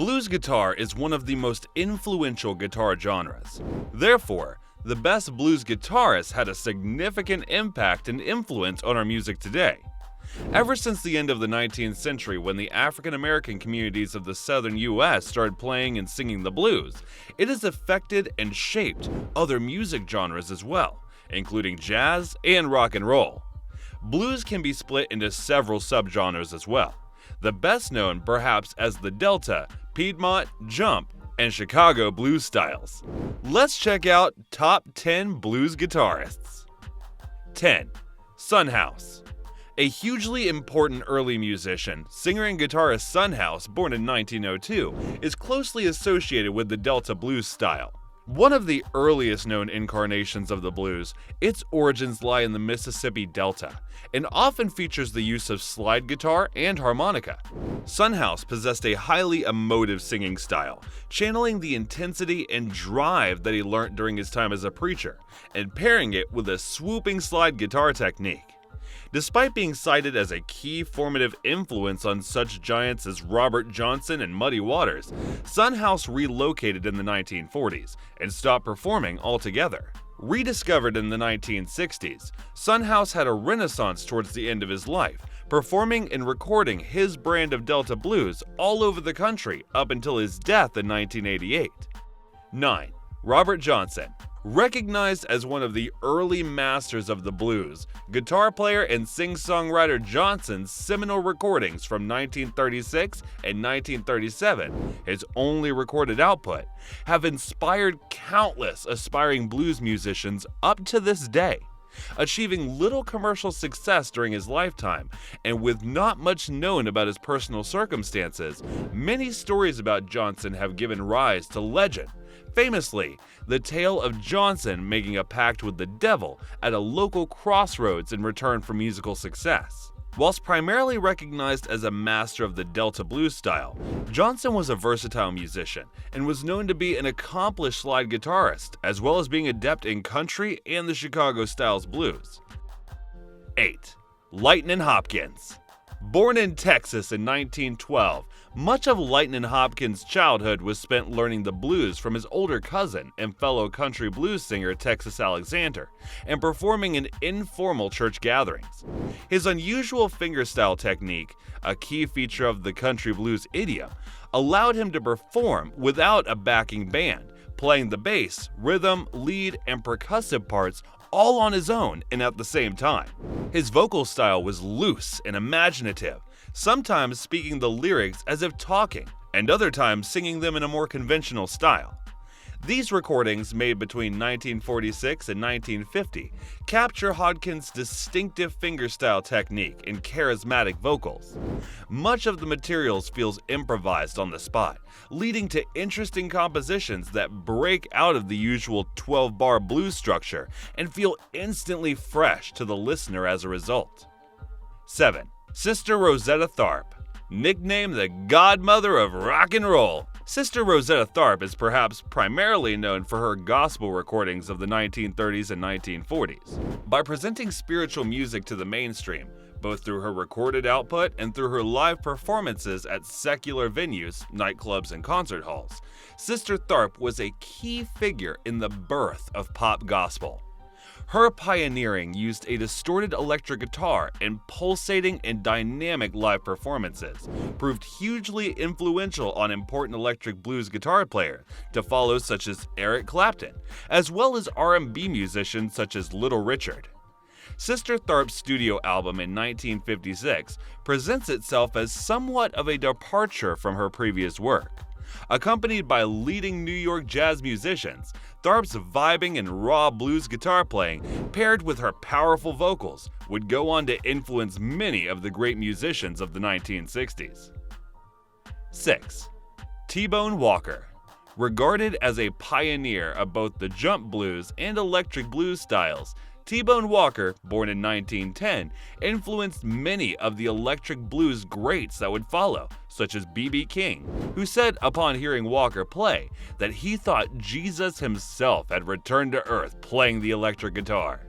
Blues guitar is one of the most influential guitar genres. Therefore, the best blues guitarists had a significant impact and influence on our music today. Ever since the end of the 19th century, when the African American communities of the southern U.S. started playing and singing the blues, it has affected and shaped other music genres as well, including jazz and rock and roll. Blues can be split into several subgenres as well, the best known perhaps as the Delta, Piedmont, Jump, and Chicago blues styles. Let's check out top 10 blues guitarists. 10. Son House. A hugely important early musician, singer and guitarist Son House, born in 1902, is closely associated with the Delta blues style. One of the earliest known incarnations of the blues, its origins lie in the Mississippi Delta, and often features the use of slide guitar and harmonica. Son House possessed a highly emotive singing style, channeling the intensity and drive that he learned during his time as a preacher, and pairing it with a swooping slide guitar technique. Despite being cited as a key formative influence on such giants as Robert Johnson and Muddy Waters, Son House relocated in the 1940s and stopped performing altogether. Rediscovered in the 1960s, Son House had a renaissance towards the end of his life, performing and recording his brand of Delta blues all over the country up until his death in 1988. 9. Robert Johnson. Recognized as one of the early masters of the blues, guitar player and sing-songwriter Johnson's seminal recordings from 1936 and 1937, his only recorded output, have inspired countless aspiring blues musicians up to this day. Achieving little commercial success during his lifetime, and with not much known about his personal circumstances, many stories about Johnson have given rise to legend. Famously, the tale of Johnson making a pact with the devil at a local crossroads in return for musical success. Whilst primarily recognized as a master of the Delta blues style, Johnson was a versatile musician and was known to be an accomplished slide guitarist, as well as being adept in country and the Chicago styles blues. 8. Lightnin Hopkins. Born in Texas in 1912, much of Lightnin Hopkins' childhood was spent learning the blues from his older cousin and fellow country blues singer Texas Alexander, and performing in informal church gatherings. His unusual fingerstyle technique, a key feature of the country blues idiom, allowed him to perform without a backing band, playing the bass, rhythm, lead, and percussive parts all on his own and at the same time. His vocal style was loose and imaginative, sometimes speaking the lyrics as if talking, and other times singing them in a more conventional style. These recordings, made between 1946 and 1950, capture Hopkins' distinctive fingerstyle technique and charismatic vocals. Much of the materials feels improvised on the spot, leading to interesting compositions that break out of the usual 12-bar blues structure and feel instantly fresh to the listener as a result. 7. Sister Rosetta Tharpe. Nicknamed the godmother of rock and roll, Sister Rosetta Tharpe is perhaps primarily known for her gospel recordings of the 1930s and 1940s. By presenting spiritual music to the mainstream, both through her recorded output and through her live performances at secular venues, nightclubs, and concert halls, Sister Tharpe was a key figure in the birth of pop gospel. Her pioneering used a distorted electric guitar in pulsating and dynamic live performances, proved hugely influential on important electric blues guitar players to follow such as Eric Clapton, as well as R&B musicians such as Little Richard. Sister Tharpe's studio album in 1956 presents itself as somewhat of a departure from her previous work. Accompanied by leading New York jazz musicians, Tharpe's vibing and raw blues guitar playing, paired with her powerful vocals, would go on to influence many of the great musicians of the 1960s. 6. T-Bone Walker. Regarded as a pioneer of both the jump blues and electric blues styles, T-Bone Walker, born in 1910, influenced many of the electric blues greats that would follow, such as B.B. King, who said upon hearing Walker play that he thought Jesus himself had returned to earth playing the electric guitar.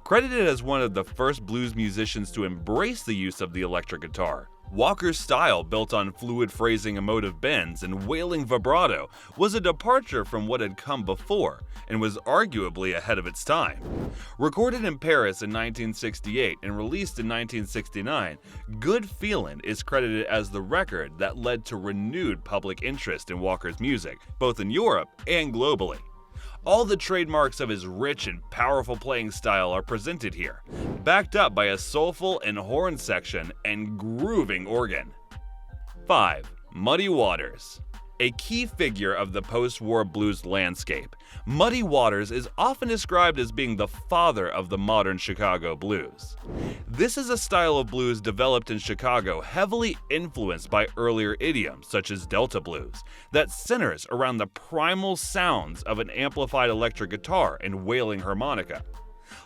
Credited as one of the first blues musicians to embrace the use of the electric guitar, Walker's style, built on fluid phrasing, emotive bends, and wailing vibrato, was a departure from what had come before and was arguably ahead of its time. Recorded in Paris in 1968 and released in 1969, Good Feelin' is credited as the record that led to renewed public interest in Walker's music, both in Europe and globally. All the trademarks of his rich and powerful playing style are presented here, backed up by a soulful and horn section and grooving organ. 5. Muddy Waters. A key figure of the post-war blues landscape, Muddy Waters is often described as being the father of the modern Chicago blues. This is a style of blues developed in Chicago heavily influenced by earlier idioms such as Delta blues that centers around the primal sounds of an amplified electric guitar and wailing harmonica.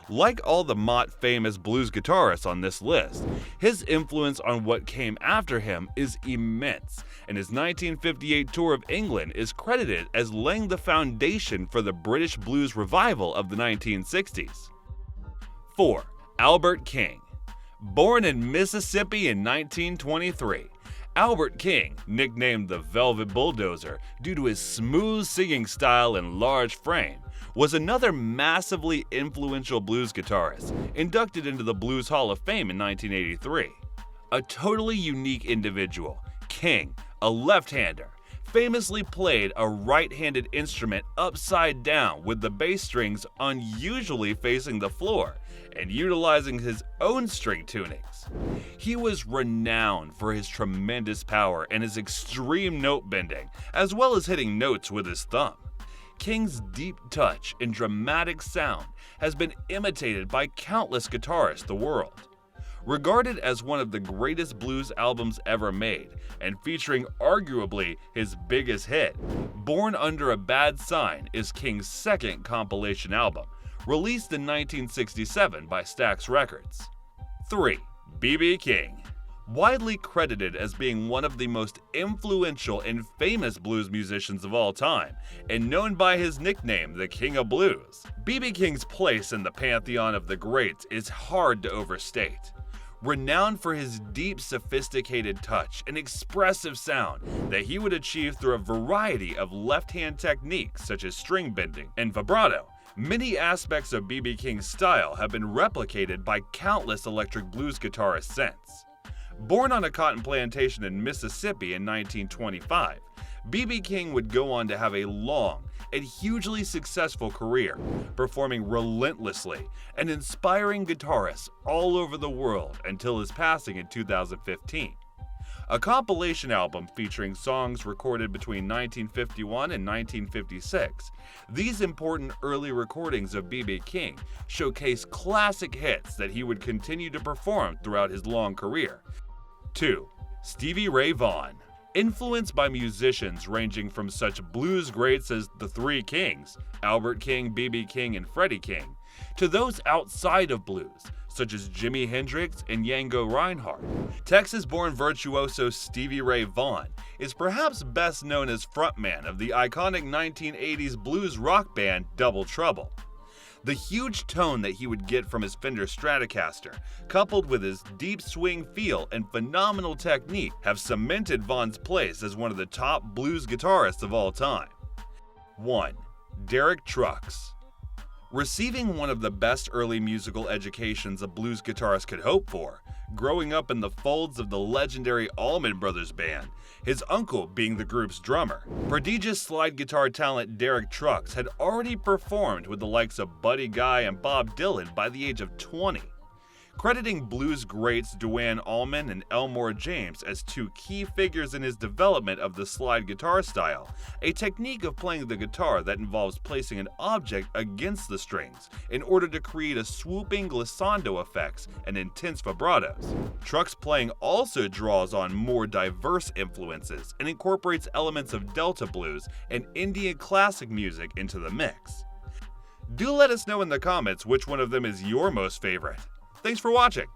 Like all the Mott famous blues guitarists on this list, his influence on what came after him is immense, and his 1958 tour of England is credited as laying the foundation for the British blues revival of the 1960s. 4. Albert King. Born in Mississippi in 1923, Albert King, nicknamed the Velvet Bulldozer due to his smooth singing style and large frame, was another massively influential blues guitarist, inducted into the Blues Hall of Fame in 1983. A totally unique individual, King, a left-hander, famously played a right-handed instrument upside down with the bass strings unusually facing the floor and utilizing his own string tunings. He was renowned for his tremendous power and his extreme note bending, as well as hitting notes with his thumb. King's deep touch and dramatic sound has been imitated by countless guitarists the world. Regarded as one of the greatest blues albums ever made, and featuring arguably his biggest hit, Born Under a Bad Sign is King's second compilation album, released in 1967 by Stax Records. 3. B.B. King. Widely credited as being one of the most influential and famous blues musicians of all time, and known by his nickname, the King of Blues, B.B. King's place in the pantheon of the greats is hard to overstate. Renowned for his deep, sophisticated touch and expressive sound that he would achieve through a variety of left-hand techniques such as string bending and vibrato, many aspects of B.B. King's style have been replicated by countless electric blues guitarists since. Born on a cotton plantation in Mississippi in 1925, B.B. King would go on to have a long and hugely successful career, performing relentlessly and inspiring guitarists all over the world until his passing in 2015. A compilation album featuring songs recorded between 1951 and 1956, these important early recordings of B.B. King showcase classic hits that he would continue to perform throughout his long career. 2. Stevie Ray Vaughan. Influenced by musicians ranging from such blues greats as the Three Kings, Albert King, B.B. King, and Freddie King, to those outside of blues, such as Jimi Hendrix and Django Reinhardt, Texas-born virtuoso Stevie Ray Vaughan is perhaps best known as frontman of the iconic 1980s blues rock band Double Trouble. The huge tone that he would get from his Fender Stratocaster, coupled with his deep swing feel and phenomenal technique, have cemented Vaughan's place as one of the top blues guitarists of all time. 1. Derek Trucks. Receiving one of the best early musical educations a blues guitarist could hope for, growing up in the folds of the legendary Allman Brothers Band, his uncle being the group's drummer, prodigious slide guitar talent Derek Trucks had already performed with the likes of Buddy Guy and Bob Dylan by the age of 20. Crediting blues greats Duane Allman and Elmore James as two key figures in his development of the slide guitar style, a technique of playing the guitar that involves placing an object against the strings in order to create a swooping glissando effects and intense vibratos. Trucks' playing also draws on more diverse influences and incorporates elements of Delta blues and Indian classic music into the mix. Do let us know in the comments which one of them is your most favorite. Thanks for watching.